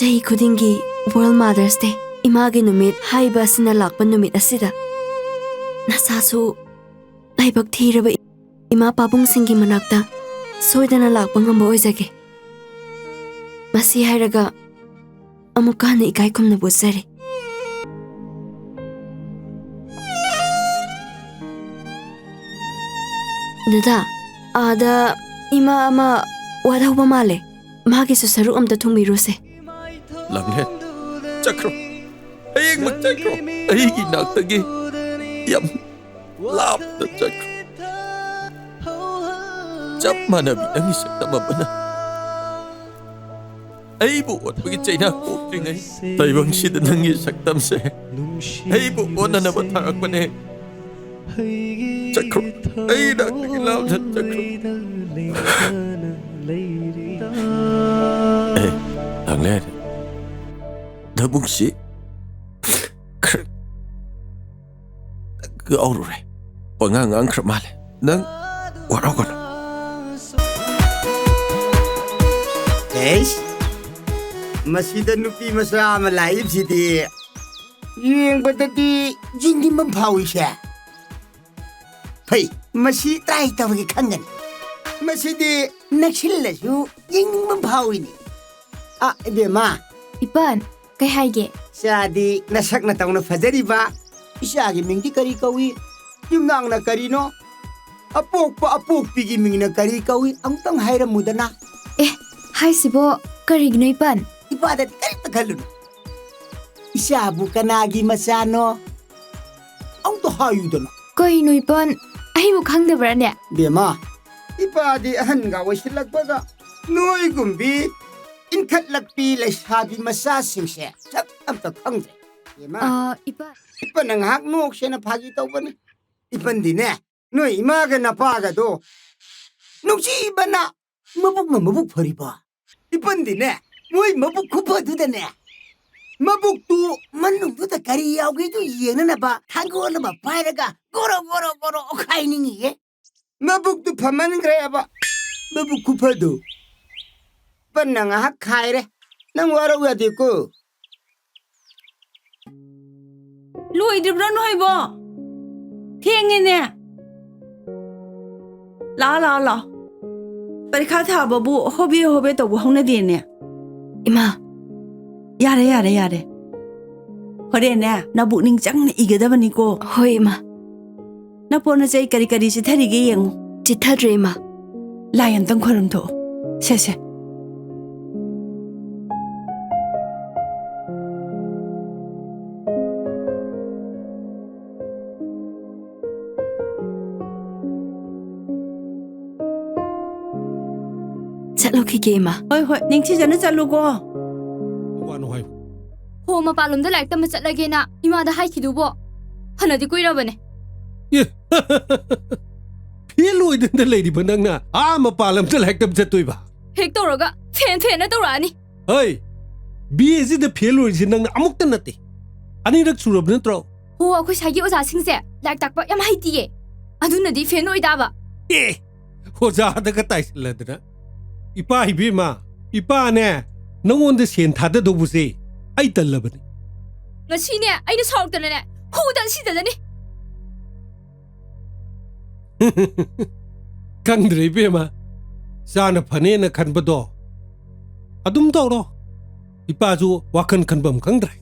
Chahi khudingi World Mother's Day imagi numit haiba asina lakpa numit asida nasasu laibak thiraba ima pabung singi manakta soidana lakpa ngamba oizage masi hairaga amukana ikai kumna busari Dada ada ima ama wadauba male magi su saru amta thungmiruse Langhen chakro ayeng mak chakro ayegi naktagi yam lap da chakro chap mana bi ang isakta mabana ay bu wat bagi china ko tingai taibang sid nang isaktam se ay bu ona na batarak bane chakro ay naktagi lap da chakro Langhen Dabung si Ke auru re Pengang krep male Nang warau kono Masida nupi masa malaib sidi Yung batati Jindi mampawi siya Hey Masi try tawagi kangan Masidi Nakshilla su Yung mampawi ni Ebemma Ipan khairehay Sadi nasak na taong na fajari ba? Isagi mingdi kari kawi. Yung nang na kari no? Apok pigi ming na kari kawi. Ang tang hayra muda na. Hai sibo karigno Ipan. Ibadat kari tagalun. Isabu ka nagi masano. Ang to hayu da na. Kaino Ipan ay mo khangdabra ne Ebemma Ibadi ahan nga wasilag baga. Noy gumbi. Inkat lakpi sabi masasing siya. Sab am ta khangse. Ebemma Ipan Ipan ang haknok siya na pagitaw ba ni? Ipan din Noy imaga na paga do. Nung si iba na mabuk pari ba? Ipan din Noy mabuk kupa do da na. Mabuk tu manung do da kariyaw gito yena na ba? Tago na ba? Para ka goro o kainingi Mabuk tu paman kaya ba? Mabuk kupa do. Panang khairehay nang warou yade ko. Loidribra no haibo thengene la parikha tha babu hobe to hongna dine Ima yare hore ne nabu ning chang ne igadabani ko hoi ima na pona chai kari si thari ge yeng chithadre ima layan tang khoram tho se Chatlo khige ima hoi ningchi jana chalu go Wano hai ho mapalom da like tam chatlage na ima da hai khidubo hanadi kuirabane Pilo idin da lady banang na mapalam da like tam chatoi ba hek tawraga fen na tawrani Hey BSC da pilo idin nang amuk ta nate Ani rak surab na tro ho akhoi sagi oza singse like takpa yam haitiye adunadi fen oidaba Hoja da ka tai ladna Ipa Ibemma Ipa ne nangonda sen thada dobuse ai tallabani ngasine aina sautana ne hudan sidadani Kangdre Ibemma Sana phane na khanbado Adum tawro Ipa ju wakan khanbam kangdre